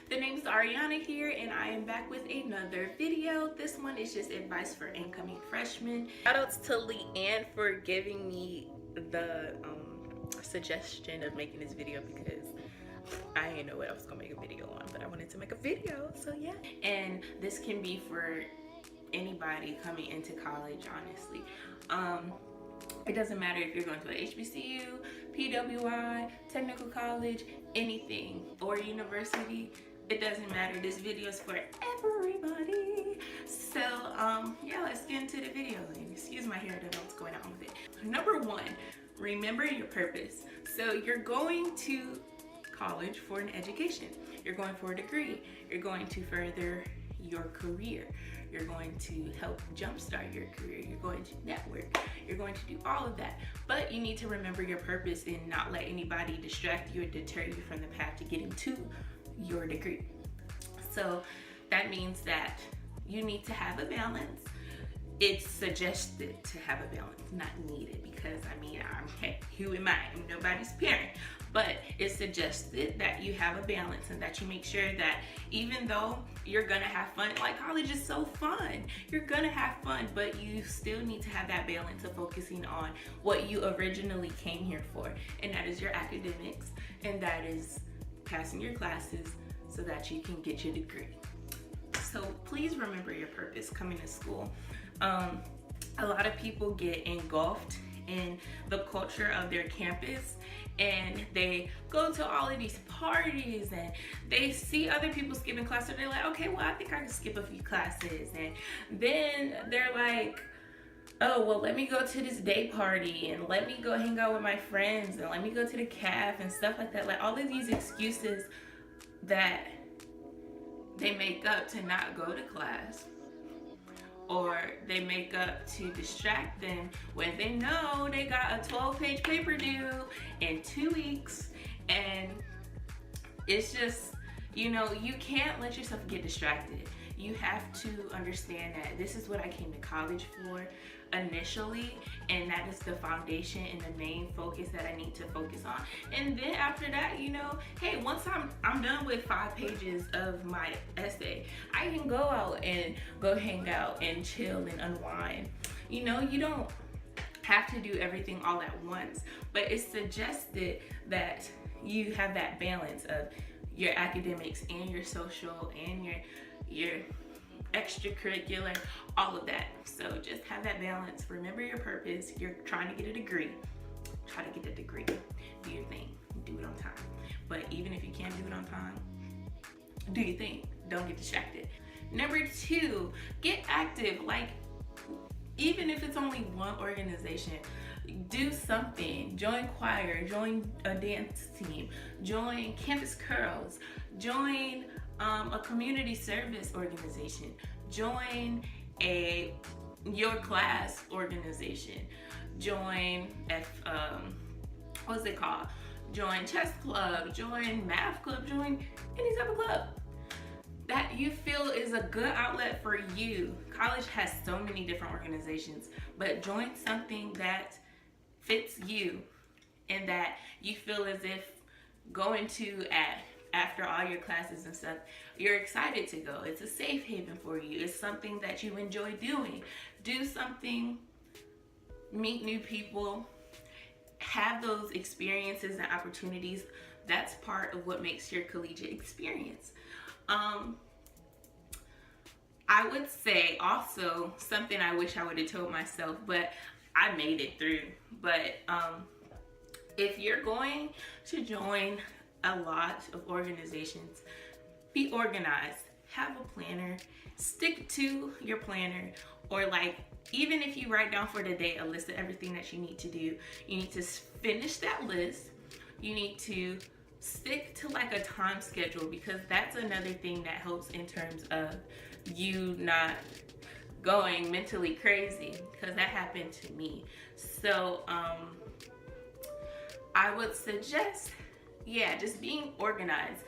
The name is Ariana here, and I am back with another video. This one is just advice for incoming freshmen. Shoutouts to Leanne for giving me the suggestion of making this video because I didn't know what I was gonna make a video on, but I wanted to make a video, so yeah. And this can be for anybody coming into college, honestly. It doesn't matter if you're going to a HBCU, PWI, technical college, anything, or university. It doesn't matter. This video is for everybody. So yeah, let's get into the video. And excuse my hair, I don't know what's going on with it. Number one, remember your purpose. So you're going to college for an education. You're going for a degree. You're going to further your career. You're going to help jumpstart your career. You're going to network. You're going to do all of that. But you need to remember your purpose and not let anybody distract you or deter you from the path to getting to your degree. So that means that you need to have a balance. It's suggested to have a balance, not needed, because I mean, who am I? I'm nobody's parent. But it's suggested that you have a balance and that you make sure that even though you're gonna have fun, like college is so fun, you're gonna have fun, but you still need to have that balance of focusing on what you originally came here for, and that is your academics, and that is passing your classes so that you can get your degree. So please remember your purpose coming to school. A lot of people get engulfed in the culture of their campus, and they go to all of these parties and they see other people skipping classes. They're like, okay, well, I think I can skip a few classes. And then they're like, oh, well, let me go to this day party and let me go hang out with my friends and let me go to the caf and stuff like that. Like all of these excuses that they make up to not go to class, or they make up to distract them when they know they got a 12-page paper due in 2 weeks. And it's just, you know, you can't let yourself get distracted. You have to understand that this is what I came to college for initially, and that is the foundation and the main focus that I need to focus on. And then after that, you know, hey, once I'm done with 5 pages of my essay, I can go out and go hang out and chill and unwind. You know, you don't have to do everything all at once, but it's suggested that you have that balance of your academics and your social and your extracurricular, all of that. So just have that balance. Remember your purpose. You're trying to get a degree. Try to get the degree. Do your thing. Do it on time. But even if you can't do it on time, do your thing. Don't get distracted. Number 2, get active. Like, even if it's only one organization, do something. Join choir, join a dance team, join campus curls, join a community service organization, join your class organization, join what's it called? Join chess club, join math club, join any type of club that you feel is a good outlet for you. College has so many different organizations, but join something that fits you and that you feel as if going to after all your classes and stuff, you're excited to go. It's a safe haven for you. It's something that you enjoy doing. Do something, meet new people, have those experiences and opportunities. That's part of what makes your collegiate experience. I would say also something I wish I would have told myself, but I made it through. But if you're going to join a lot of organizations, be organized. Have a planner. Stick to your planner, or like, even if you write down for the day a list of everything that you need to do, you need to finish that list. You need to stick to like a time schedule, because that's another thing that helps in terms of you not going mentally crazy, because that happened to me. So I would suggest, yeah, just being organized.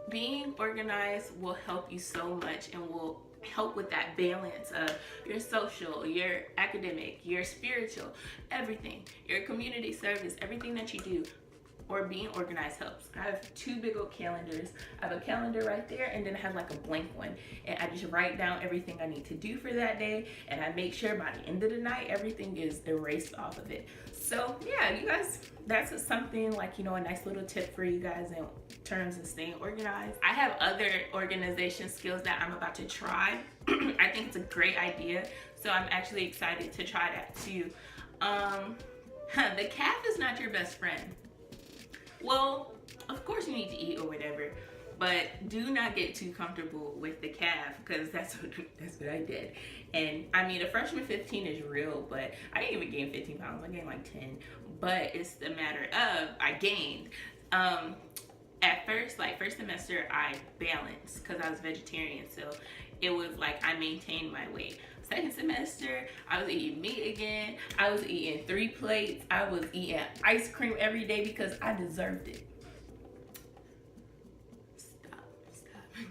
Being organized will help you so much and will help with that balance of your social, your academic, your spiritual, everything, your community service, everything that you do. or being organized helps. I have two big old calendars. I have a calendar right there, and then I have like a blank one, and I just write down everything I need to do for that day, and I make sure by the end of the night everything is erased off of it. So yeah, you guys, that's something like, you know, a nice little tip for you guys in terms of staying organized. I have other organization skills that I'm about to try. I think it's a great idea, so I'm actually excited to try that too. The calf is not your best friend. Well, of course you need to eat or whatever, but do not get too comfortable with the calf, because that's what I did. And I mean, a freshman 15 is real, but I didn't even gain 15 pounds. I gained like 10, but it's the matter of I gained. At first, like first semester, I balanced because I was vegetarian, so it was like I maintained my weight. Second semester, I was eating meat again. I was eating 3 plates. I was eating ice cream every day because I deserved it. Stop,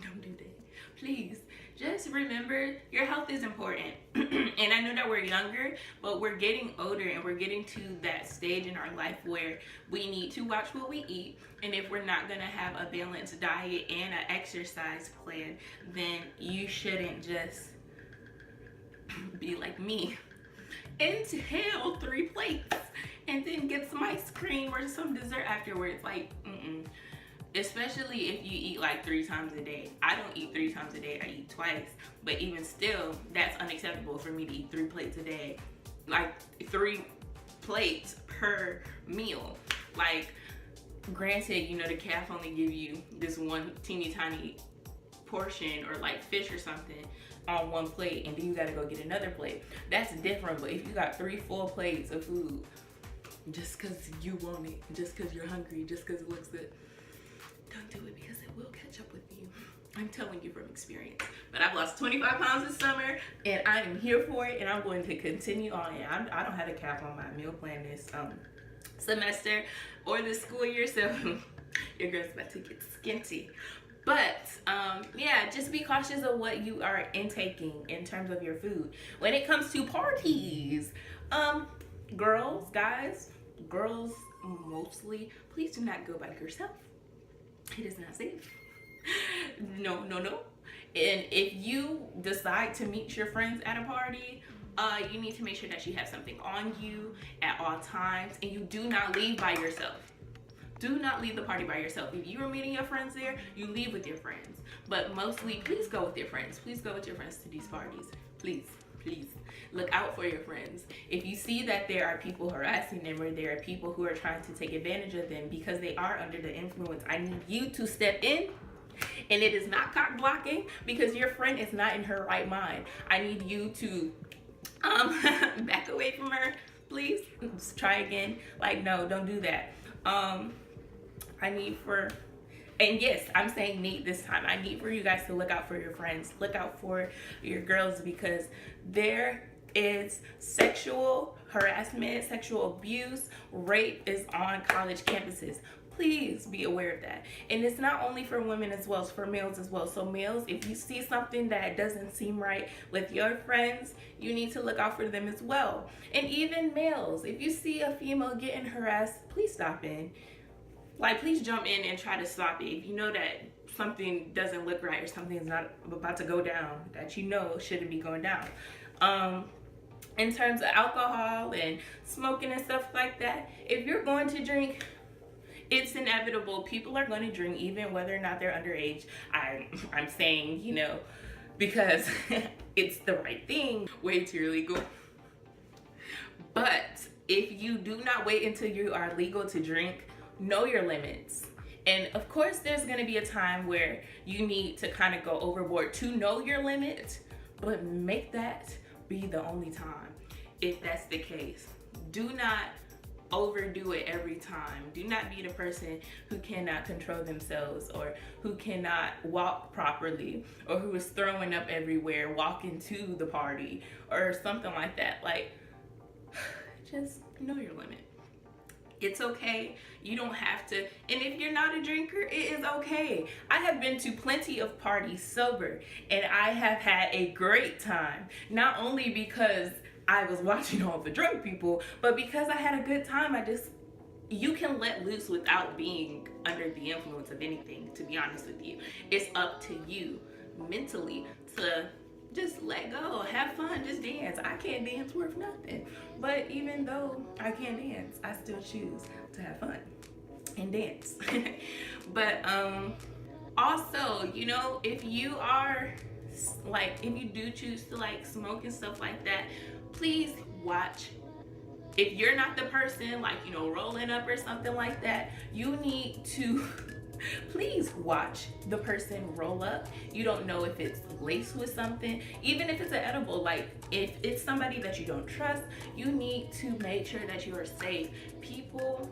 don't do that. Please, just remember your health is important. And I know that we're younger, but we're getting older and we're getting to that stage in our life where we need to watch what we eat. And if we're not gonna have a balanced diet and an exercise plan, then you shouldn't just be like me, inhale 3 plates and then get some ice cream or some dessert afterwards. Like, especially if you eat like 3 times a day. I don't eat 3 times a day, I eat twice, but even still, that's unacceptable for me to eat 3 plates a day, like 3 plates per meal. Like, granted, you know, the calf only give you this one teeny tiny portion, or like fish or something on 1 plate, and then you gotta go get another plate. That's different. But if you got 3 full plates of food just because you want it, just because you're hungry, just because it looks good, don't do it, because it will catch up with you. I'm telling you from experience. But I've lost 25 pounds this summer, and I am here for it, and I'm going to continue on it. I don't have a cap on my meal plan this semester or this school year, so your girl's about to get skinty. But yeah, just be cautious of what you are intaking in terms of your food. When it comes to parties, girls, guys, girls mostly, please do not go by yourself. It is not safe. No. And if you decide to meet your friends at a party, you need to make sure that you have something on you at all times, and you do not leave by yourself. Do not leave the party by yourself. If you are meeting your friends there, you leave with your friends. But mostly, please go with your friends. Please go with your friends to these parties. Please, please. Look out for your friends. If you see that there are people harassing them, or there are people who are trying to take advantage of them because they are under the influence, I need you to step in. And it is not cock blocking, because your friend is not in her right mind. I need you to back away from her, please. Just try again. Like, no, don't do that. And yes, I'm saying need this time. I need for you guys to look out for your friends. Look out for your girls, because there is sexual harassment, sexual abuse, rape is on college campuses. Please be aware of that. And it's not only for women as well, it's for males as well. So males, if you see something that doesn't seem right with your friends, you need to look out for them as well. And even males, if you see a female getting harassed, please stop in. Like, please jump in and try to stop it. If you know that something doesn't look right, or something's not about to go down, that you know shouldn't be going down. In terms of alcohol and smoking and stuff like that, if you're going to drink, it's inevitable. People are going to drink even whether or not they're underage. I'm saying, you know, because it's the right thing. Way too illegal. But if you do not wait until you are legal to drink, know your limits. And of course, there's going to be a time where you need to kind of go overboard to know your limit, but make that be the only time. If that's the case, do not overdo it every time. Do not be the person who cannot control themselves, or who cannot walk properly, or who is throwing up everywhere walking to the party, or something like that. Like, just know your limit. It's okay. You don't have to. And if you're not a drinker, it is okay. I have been to plenty of parties sober, and I have had a great time. Not only because I was watching all the drunk people, but because I had a good time. I just you can let loose without being under the influence of anything, to be honest with you. It's up to you mentally to just let go, have fun, just dance. I can't dance worth nothing. But even though I can't dance, I still choose to have fun and dance. But also, you know, if you are like, if you do choose to like smoke and stuff like that, please watch. If you're not the person, like, you know, rolling up or something like that, you need to please watch the person roll up. You don't know if it's laced with something, even if it's an edible. Like, if it's somebody that you don't trust, you need to make sure that you are safe. People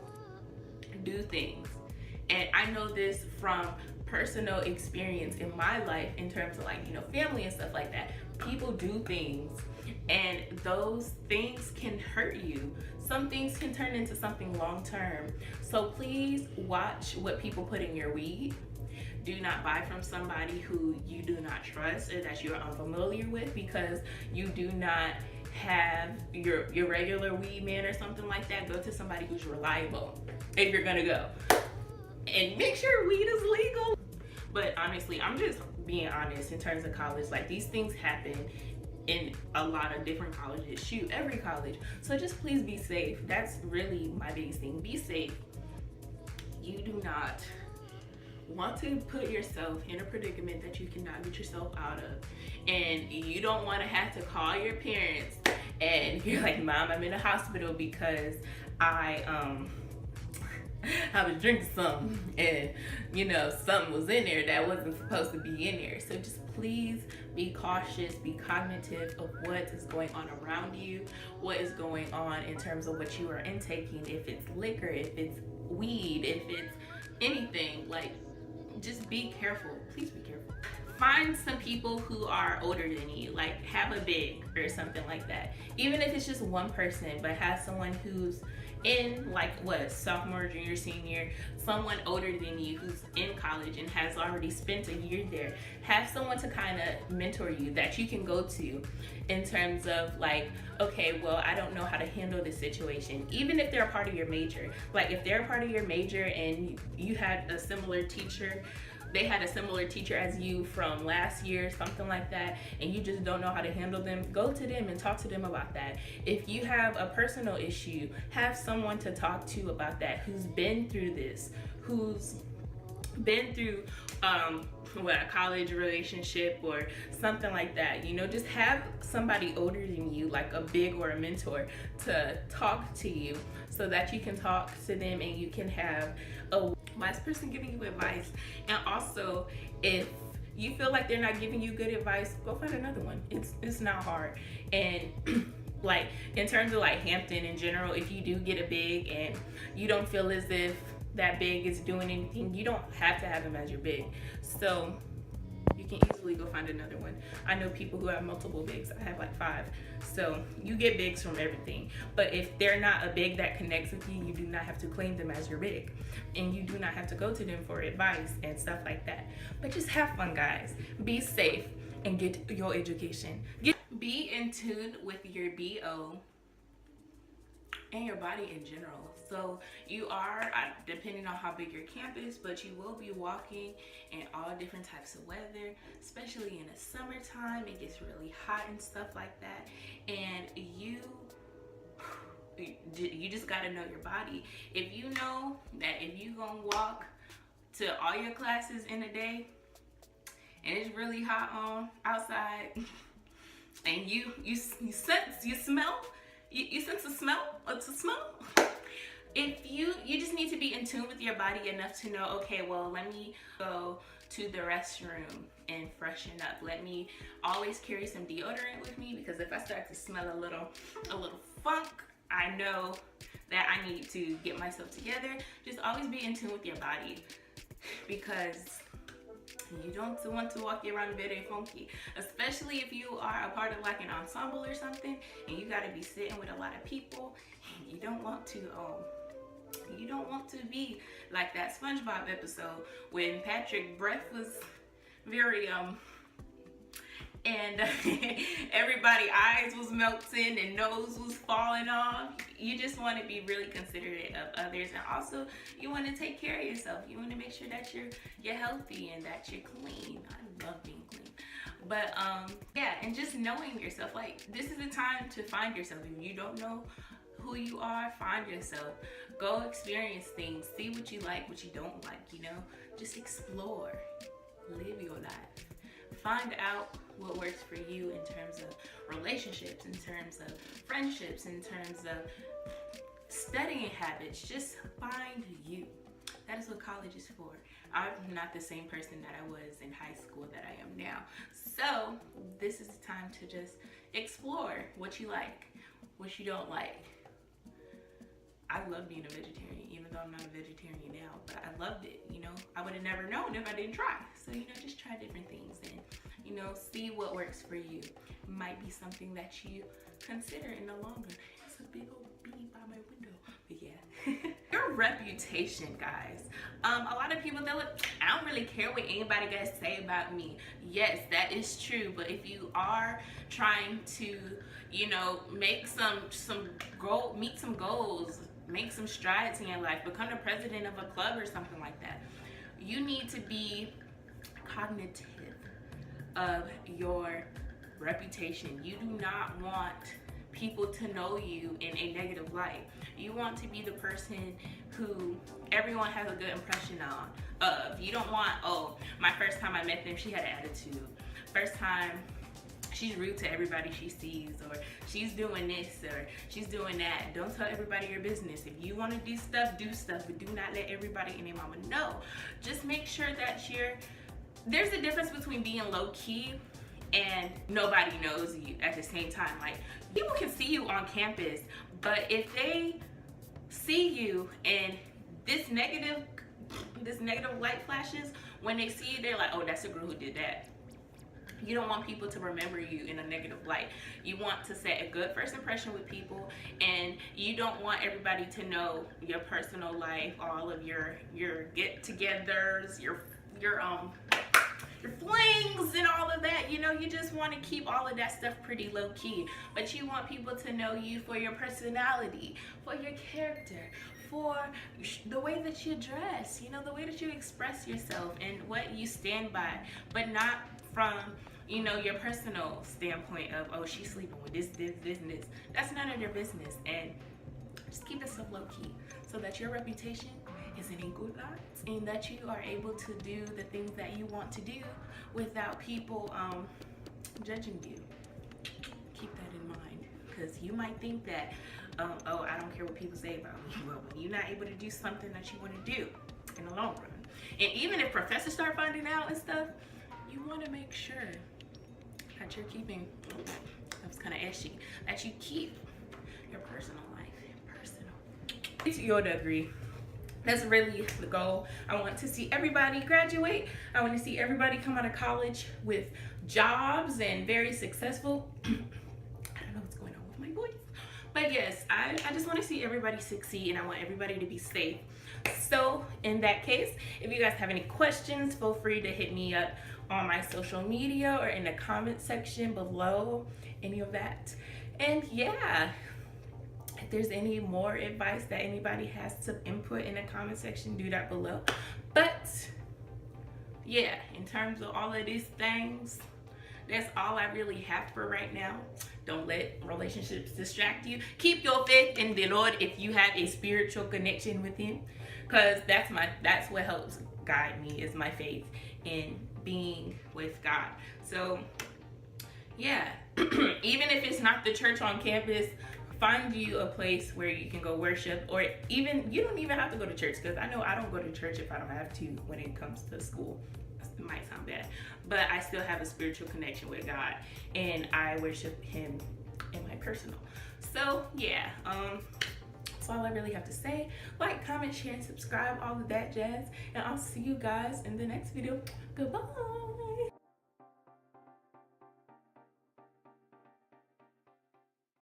do things, and I know this from personal experience in my life in terms of, like, you know, family and stuff like that. People do things, and those things can hurt you. Some things can turn into something long term. So please watch what people put in your weed. Do not buy from somebody who you do not trust or that you're unfamiliar with, because you do not have your regular weed man or something like that. Go to somebody who's reliable if you're gonna go. And make sure weed is legal. But honestly, I'm just being honest in terms of college. Like, these things happen in a lot of different colleges. Shoot, every college. So just please be safe. That's really my biggest thing. Be safe. You do not want to put yourself in a predicament that you cannot get yourself out of. And you don't want to have to call your parents and you're like, Mom, I'm in a hospital because I was drinking something and, you know, something was in there that wasn't supposed to be in there. So just please be cautious, be cognitive of what is going on around you, what is going on in terms of what you are intaking. If it's liquor, if it's weed, if it's anything, like, just be careful. Please be careful. Find some people who are older than you, like have a big or something like that. Even if it's just one person, but have someone who's in, like, what, sophomore, junior, senior, someone older than you who's in college and has already spent a year there. Have someone to kind of mentor you that you can go to in terms of, like, okay, well, I don't know how to handle this situation. Even if they're a part of your major. Like, if they're a part of your major and you had a similar teacher, they had a similar teacher as you from last year, something like that, and you just don't know how to handle them, go to them and talk to them about that. If you have a personal issue, have someone to talk to about that who's been through this, who's been through a college relationship or something like that. You know, just have somebody older than you, like a big or a mentor, to talk to you so that you can talk to them and you can have a wise person giving you advice. And also, if you feel like they're not giving you good advice, go find another one. It's not hard. And like, in terms of like Hampton in general, if you do get a big and you don't feel as if that big is doing anything, you don't have to have them as your big. So you can easily go find another one. I know people who have multiple bigs. I have like 5. So you get bigs from everything. But if they're not a big that connects with you, you do not have to claim them as your big. And you do not have to go to them for advice and stuff like that. But just have fun, guys. Be safe and get your education. Be in tune with your BO and your body in general. So you are, depending on how big your camp is, but you will be walking in all different types of weather, especially in the summertime. It gets really hot and stuff like that. And you just gotta know your body. If you know that if you gonna walk to all your classes in a day and it's really hot on outside and you sense a smell, it's a smell. If you just need to be in tune with your body enough to know, okay, well, let me go to the restroom and freshen up. Let me always carry some deodorant with me, because if I start to smell a little funk, I know that I need to get myself together. Just always be in tune with your body, because you don't want to walk around very funky, especially if you are a part of like an ensemble or something and you got to be sitting with a lot of people. You don't want to be like that SpongeBob episode when Patrick's breath was very and everybody's eyes was melting and nose was falling off. You just want to be really considerate of others, and also you want to take care of yourself. You want to make sure that you're healthy and that you're clean. I love being clean. But yeah, and just knowing yourself, like, this is the time to find yourself. If you don't know who you are, find yourself. Go experience things, see what you like, what you don't like, you know. Just explore, live your life, find out what works for you in terms of relationships, in terms of friendships, in terms of studying habits. Just find you. That is what college is for. I'm not the same person that I was in high school that I am now. So this is the time to just explore what you like, what you don't like. I love being a vegetarian, even though I'm not a vegetarian now, but I loved it, you know. I would have never known if I didn't try. So, you know, just try different things and, you know, see what works for you. It might be something that you consider in the long run. It's a big old bee by my window, but yeah. Your reputation, guys. A lot of people, they're like, I don't really care what anybody got to say about me. Yes, that is true, but if you are trying to, you know, meet some goals, make some strides in your life, become the president of a club or something like that, you need to be cognitive of your reputation. You do not want people to know you in a negative light. You want to be the person who everyone has a good impression of. You don't want, oh, my first time I met them, she had an attitude. First time, she's rude to everybody she sees, or she's doing this, or she's doing that. Don't tell everybody your business. If you want to do stuff, but do not let everybody and their mama know. Just make sure that there's a difference between being low-key and nobody knows you at the same time. Like, people can see you on campus, but if they see you and this negative light flashes, when they see you, they're like, oh, that's a girl who did that. You don't want people to remember you in a negative light. You want to set a good first impression with people, and you don't want everybody to know your personal life, all of your get-togethers, your flings and all of that. You know, you just want to keep all of that stuff pretty low-key, but you want people to know you for your personality, for your character, for the way that you dress, you know, the way that you express yourself and what you stand by, but not from, you know, your personal standpoint of, oh, she's sleeping with this, and this. That's none of your business. And just keep it so low-key so that your reputation is in a good light and that you are able to do the things that you want to do without people judging you. Keep that in mind, because you might think that, oh, I don't care what people say about me. Well, when you're not able to do something that you want to do in the long run, and even if professors start finding out and stuff, you want to make sure that you're keeping, that was kind of eshy, that you keep your personal life personal. It's your degree. That's really the goal. I want to see everybody graduate. I want to see everybody come out of college with jobs and very successful. I don't know what's going on with my voice. But yes, I just want to see everybody succeed, and I want everybody to be safe. So in that case, if you guys have any questions, feel free to hit me up on my social media or in the comment section below, any of that. And yeah, if there's any more advice that anybody has to input in the comment section, do that below. But yeah, in terms of all of these things, that's all I really have for right now. Don't let relationships distract you. Keep your faith in the Lord if you have a spiritual connection with Him, because that's what helps guide me, is my faith in being with God. So yeah, even if it's not the church on campus, find you a place where you can go worship, or even, you don't even have to go to church, because I know I don't go to church if I don't have to when it comes to school. It might sound bad, but I still have a spiritual connection with God, and I worship Him in my personal. So yeah, that's all I really have to say. Like, comment, share, and subscribe, all of that jazz, and I'll see you guys in the next video. Goodbye.